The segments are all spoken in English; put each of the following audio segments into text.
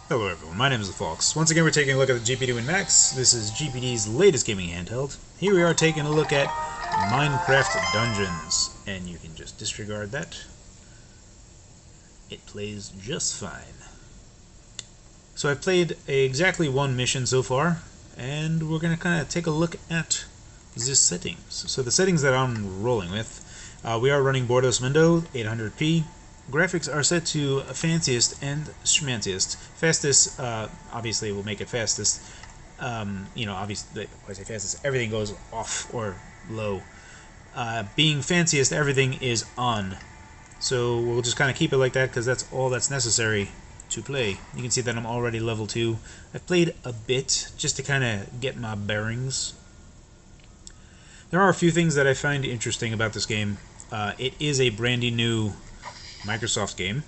Hello everyone, my name is Phawx. Once again we're taking a look at the GPD Win Max. This is GPD's latest gaming handheld. Here we are taking a look at Minecraft Dungeons. And you can just disregard that. It plays just fine. So I've played exactly one mission so far, and we're going to kind of take a look at the settings. So the settings that I'm rolling with, we are running Bordos Mundo 800p. Graphics are set to fanciest and schmanciest. Fastest, obviously, will make it fastest. Obviously, when I say fastest, everything goes off or low. Being fanciest, everything is on. So we'll just kind of keep it like that because that's all that's necessary to play. You can see that I'm already level 2. I've played a bit just to kind of get my bearings. There are a few things that I find interesting about this game. It is a brandy new Microsoft game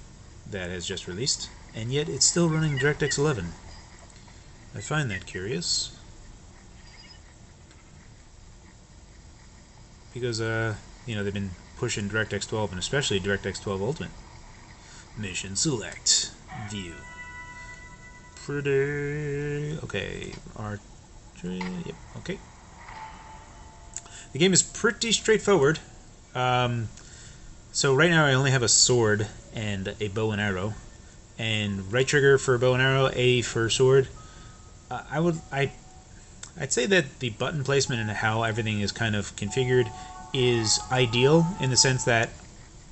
that has just released, and yet it's still running DirectX 11. I find that curious because they've been pushing DirectX 12 and especially DirectX 12 Ultimate. Mission select, view. Pretty okay. Yep. Okay. The game is pretty straightforward. So right now I only have a sword and a bow and arrow, and right trigger for bow and arrow, A for sword. I'd say that the button placement and how everything is kind of configured is ideal in the sense that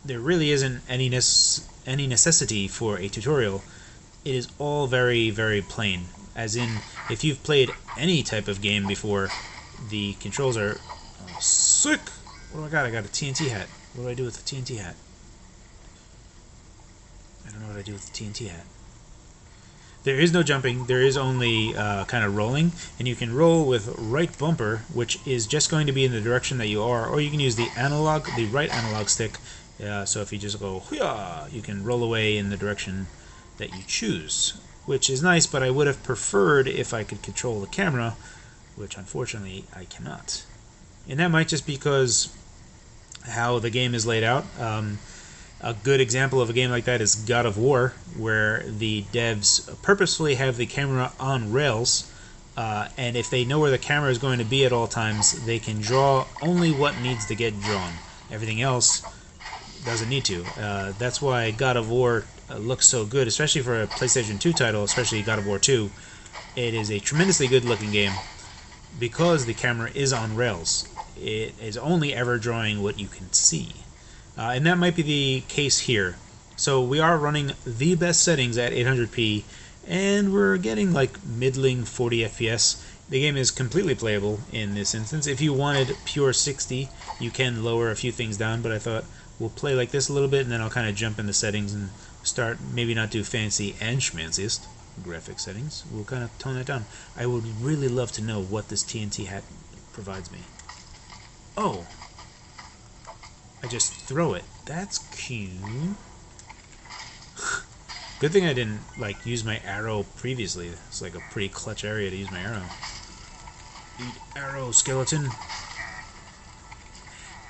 there really isn't any necessity for a tutorial. It is all very, very plain. As in, if you've played any type of game before, the controls are sick. What do I got? I got a TNT hat. What do I do with the TNT hat? I don't know what I do with the TNT hat. There is no jumping. There is only kind of rolling. And you can roll with right bumper, which is just going to be in the direction that you are. Or you can use the right analog stick. So if you just go, hoo-yah, you can roll away in the direction that you choose. Which is nice, but I would have preferred if I could control the camera, which unfortunately I cannot. And that might just because how the game is laid out. A good example of a game like that is God of War, where the devs purposefully have the camera on rails, and if they know where the camera is going to be at all times, they can draw only what needs to get drawn. Everything else doesn't need to. That's why God of War looks so good, especially for a PlayStation 2 title, especially God of War 2. It is a tremendously good looking game because the camera is on rails. It is only ever drawing what you can see. And that might be the case here. So we are running the best settings at 800p, and we're getting like middling 40 FPS. The game is completely playable in this instance. If you wanted pure 60, you can lower a few things down, but I thought we'll play like this a little bit, and then I'll kind of jump in the settings and start, maybe not do fancy and schmanciest graphic settings. We'll kind of tone that down. I would really love to know what this TNT hat provides me. Oh, I just throw it. That's cute. Good thing I didn't use my arrow previously. It's like a pretty clutch area to use my arrow. Eat arrow, skeleton.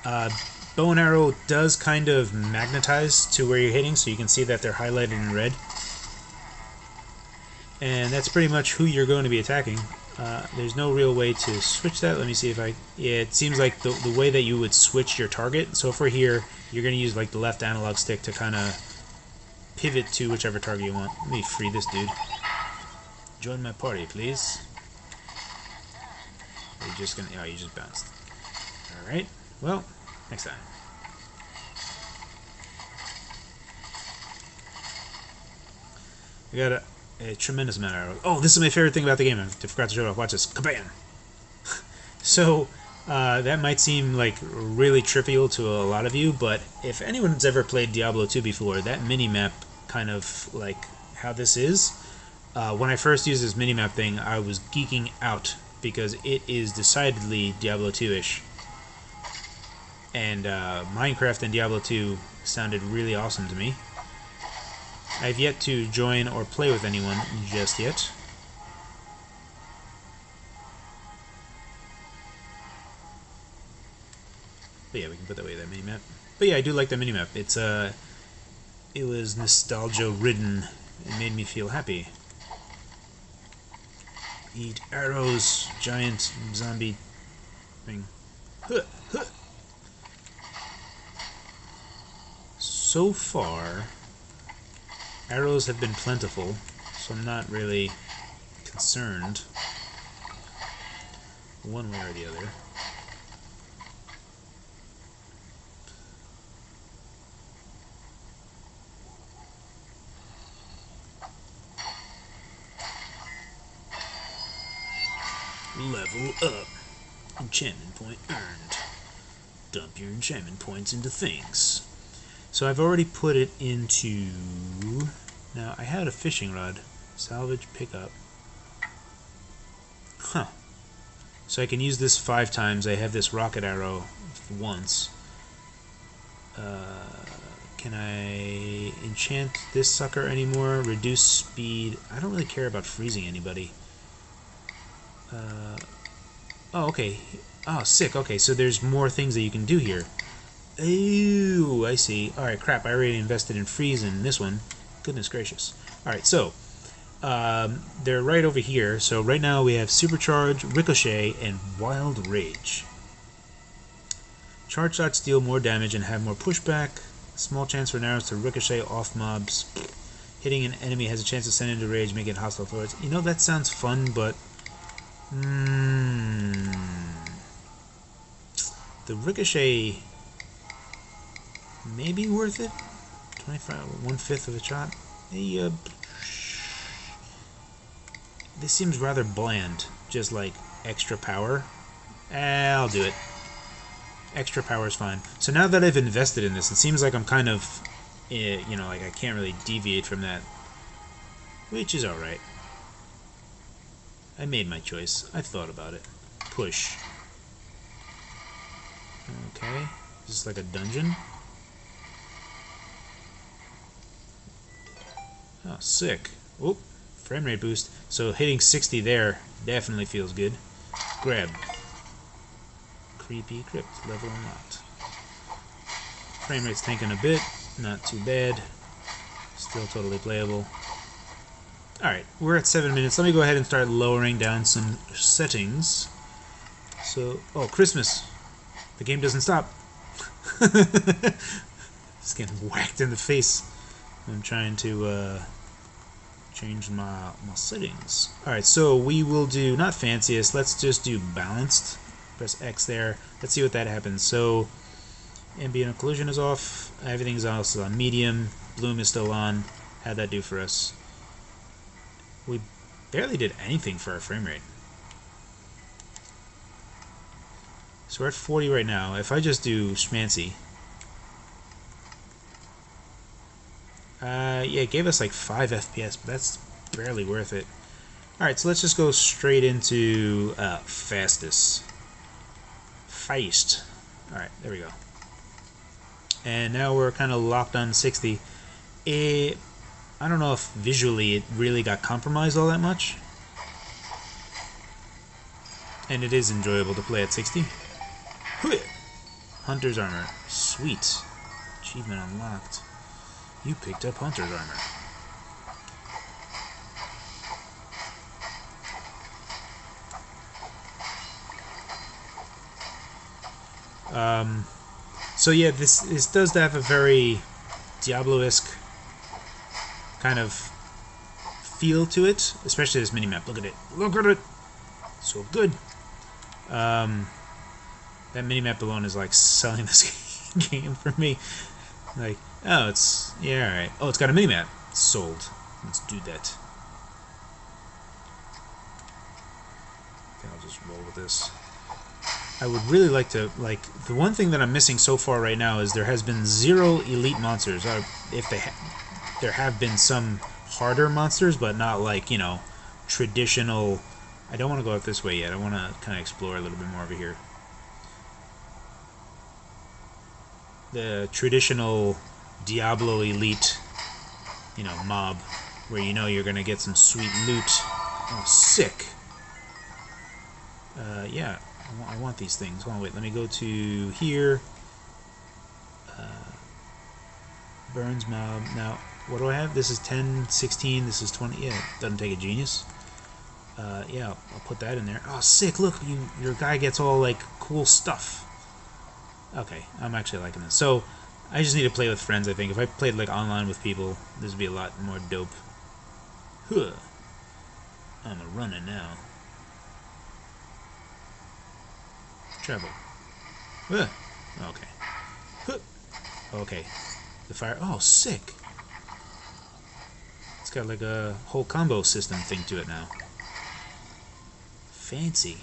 Bow and arrow does kind of magnetize to where you're hitting, so you can see that they're highlighted in red. And that's pretty much who you're going to be attacking. There's no real way to switch that. Let me see if I... Yeah, it seems like the way that you would switch your target. So for here, you're going to use the left analog stick to kind of pivot to whichever target you want. Let me free this dude. Join my party, please. Are you just going to... Oh, you just bounced. Alright. Well, next time. I got a tremendous amount of arrows. Oh, this is my favorite thing about the game. I forgot to show it off. Watch this. Kabam! So, that might seem really trivial to a lot of you, but if anyone's ever played Diablo 2 before, that minimap kind of how this is. When I first used this minimap thing, I was geeking out because it is decidedly Diablo 2-ish. And Minecraft and Diablo 2 sounded really awesome to me. I've yet to join or play with anyone just yet. But yeah, we can put that away, that minimap. But yeah, I do like the minimap. It's it was nostalgia ridden. It made me feel happy. Eat arrows, giant zombie thing. Huh, huh. So far, arrows have been plentiful, so I'm not really concerned one way or the other. Level up. Enchantment point earned. Dump your enchantment points into things. So I've already put it into... Now, I had a fishing rod. Salvage, pickup. Huh. So I can use this 5 times. I have this rocket arrow once. Can I enchant this sucker anymore? Reduce speed. I don't really care about freezing anybody. Oh, okay. Oh, sick. Okay, so there's more things that you can do here. Ooh, I see. Alright, crap. I already invested in freeze in this one. Goodness gracious. Alright, so they're right over here. So right now we have Supercharge, Ricochet, and Wild Rage. Charge shots deal more damage and have more pushback. Small chance for arrows to ricochet off mobs. Hitting an enemy has a chance to send into rage, make it hostile towards. You know, that sounds fun, but... the ricochet may be worth it. 25, 1/5 of a shot. Hey, this seems rather bland. Just like extra power. I'll do it. Extra power is fine. So now that I've invested in this, it seems like I'm kind of, you know, like I can't really deviate from that. Which is alright. I made my choice. I thought about it. Push. Okay. Is this like a dungeon? Oh, sick. Oop. Frame rate boost. So hitting 60 there definitely feels good. Grab. Creepy crypt. Level unlocked. Frame rate's tanking a bit. Not too bad. Still totally playable. Alright, we're at 7 minutes. Let me go ahead and start lowering down some settings. So, oh, Christmas. The game doesn't stop. Just getting whacked in the face. I'm trying to change my settings. Alright, so we will do, not fanciest, let's just do balanced. Press X there. Let's see what that happens. So, ambient occlusion is off. Everything's also on medium. Bloom is still on. How'd that do for us? We barely did anything for our frame rate. So we're at 40 right now. If I just do schmancy, yeah, it gave us like 5 FPS, but that's barely worth it. Alright, so let's just go straight into fastest. Feist. Alright, there we go. And now we're kind of locked on 60. I don't know if visually it really got compromised all that much. And it is enjoyable to play at 60. Hunter's armor. Sweet. Achievement unlocked. You picked up Hunter's armor. So yeah, this does have a very Diablo-esque kind of feel to it, especially this minimap. Look at it. Look at it! So good. That minimap alone is like selling this game for me. Like, oh, it's, yeah, alright. Oh, it's got a minimap. Sold. Let's do that. I think I'll just roll with this. I would really like to, like, the one thing that I'm missing so far right now is there has been 0 elite monsters. If they there have been some harder monsters, but not like, you know, traditional. I don't want to go out this way yet. I want to kind of explore a little bit more over here. The traditional Diablo elite, you know, mob, where you know you're going to get some sweet loot. Oh, sick. Yeah, I want these things. Hold on, wait, let me go to here. Burns mob. Now, what do I have? This is 10, 16, this is 20. Yeah, doesn't take a genius. Yeah, I'll put that in there. Oh, sick! Look, your guy gets all like cool stuff. Okay, I'm actually liking this. So, I just need to play with friends. I think if I played like online with people, this would be a lot more dope. Huh. I'm a running now. Travel. Huh. Okay. Huh. Okay. The fire. Oh, sick! It's got like a whole combo system thing to it now. Fancy.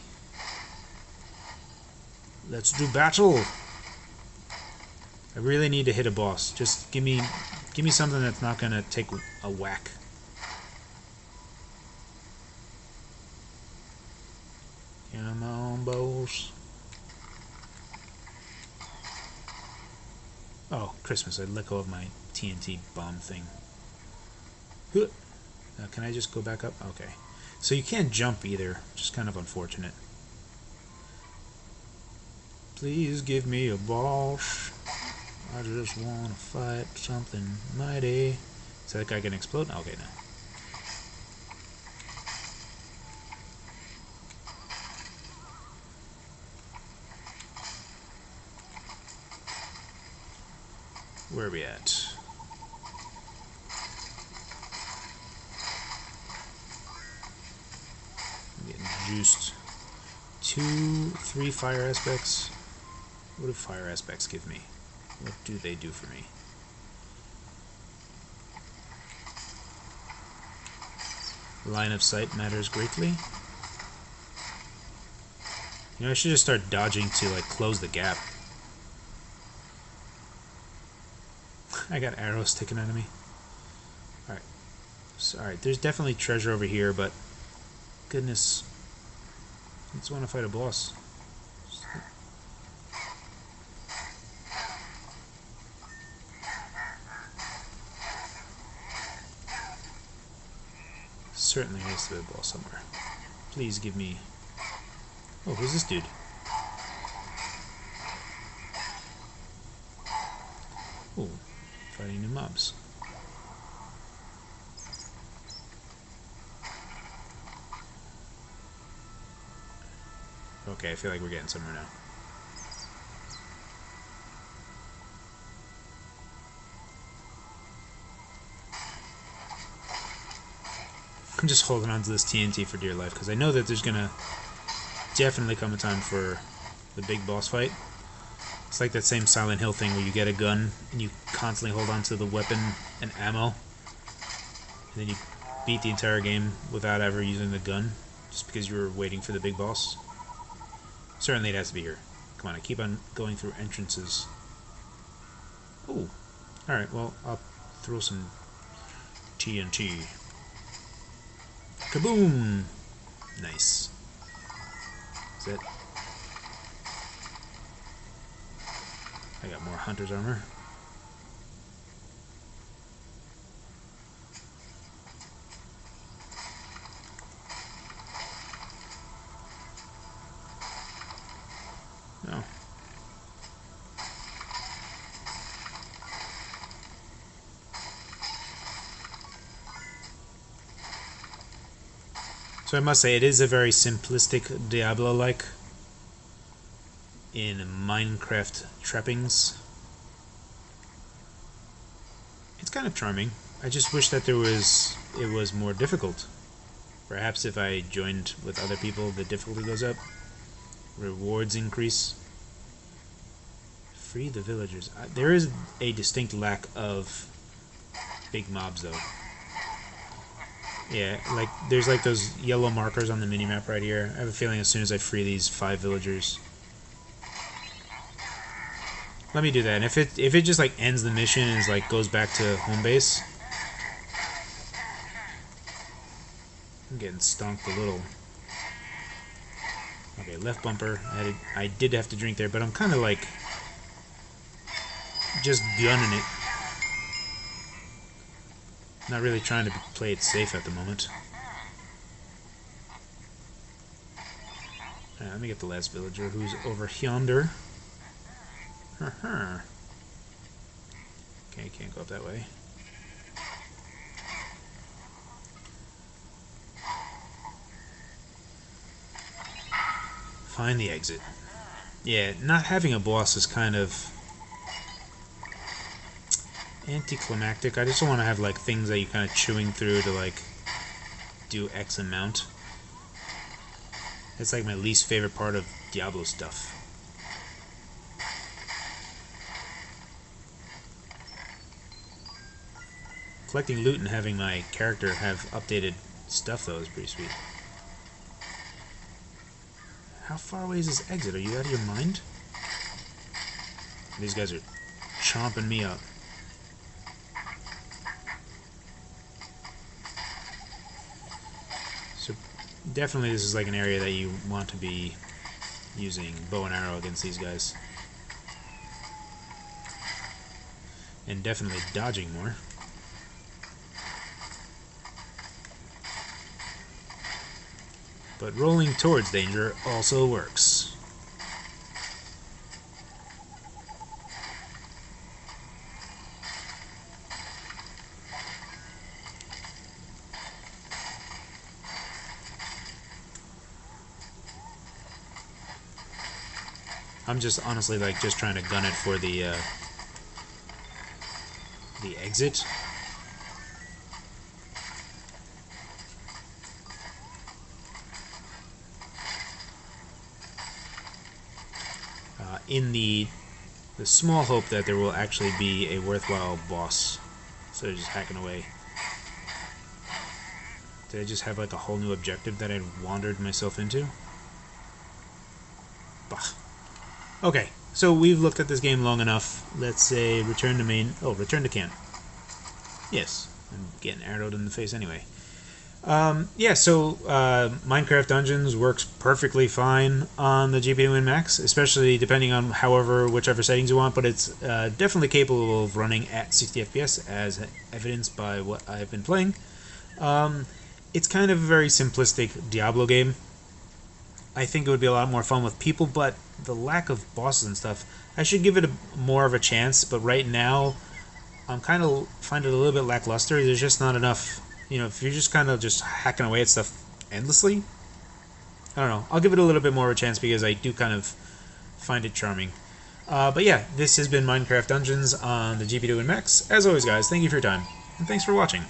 Let's do battle. I really need to hit a boss. Just give me something that's not gonna take a whack. Come on, boss. Oh, Christmas! I let go of my TNT bomb thing. Can I just go back up? Okay. So you can't jump either, which is kind of unfortunate. Please give me a boss. I just want to fight something mighty. So that guy can explode? Okay, no. Where are we at? I'm getting juiced. 2, 3 fire aspects. What do fire aspects give me? What do they do for me? Line of sight matters greatly. You know, I should just start dodging to like close the gap. I got arrows sticking out of me. Alright. So, alright, there's definitely treasure over here, but goodness. I just want to fight a boss. Certainly has to be a boss somewhere. Please give me... Oh, who's this dude? Oh, fighting new mobs. Okay, I feel like we're getting somewhere now. I'm just holding on to this TNT for dear life, because I know that there's gonna definitely come a time for the big boss fight. It's like that same Silent Hill thing where you get a gun and you constantly hold on to the weapon and ammo, and then you beat the entire game without ever using the gun, just because you were waiting for the big boss. Certainly it has to be here. Come on, I keep on going through entrances. Oh, alright, well, I'll throw some TNT. Kaboom! Nice. Is that... I got more hunter's armor. No. So I must say, it is a very simplistic Diablo-like in Minecraft trappings. It's kind of charming. I just wish that it was more difficult. Perhaps if I joined with other people, the difficulty goes up. Rewards increase. Free the villagers. There is a distinct lack of big mobs, though. Yeah, like there's like those yellow markers on the minimap right here. I have a feeling as soon as I free these 5 villagers, let me do that. And if it just like ends the mission and is like goes back to home base, I'm getting stonked a little. Okay, left bumper. I did have to drink there, but I'm kind of like just gunning it. Not really trying to play it safe at the moment. Let me get the last villager who's over yonder. Okay, can't go up that way. Find the exit. Yeah, not having a boss is kind of anticlimactic. I just want to have like things that you're kind of chewing through to like do X amount. It's like my least favorite part of Diablo stuff. Collecting loot and having my character have updated stuff though is pretty sweet. How far away is this exit? Are you out of your mind? These guys are chomping me up. So definitely this is like an area that you want to be using bow and arrow against these guys. And definitely dodging more. But rolling towards danger also works. I'm just honestly like just trying to gun it for the exit. In the small hope that there will actually be a worthwhile boss, instead of just hacking away. Did I just have like a whole new objective that I wandered myself into? Bah. Okay, so we've looked at this game long enough. Let's say return to main. Oh, return to camp. Yes, I'm getting arrowed in the face anyway. Yeah, so Minecraft Dungeons works perfectly fine on the GPD Win Max, especially depending on whichever settings you want, but it's definitely capable of running at 60 FPS, as evidenced by what I've been playing. It's kind of a very simplistic Diablo game. I think it would be a lot more fun with people, but the lack of bosses and stuff, I should give it more of a chance, but right now, I'm kind of find it a little bit lackluster. There's just not enough. You know, if you're just kind of just hacking away at stuff endlessly, I don't know. I'll give it a little bit more of a chance because I do kind of find it charming. But yeah, this has been Minecraft Dungeons on the GPD Win Max. As always, guys, thank you for your time, and thanks for watching.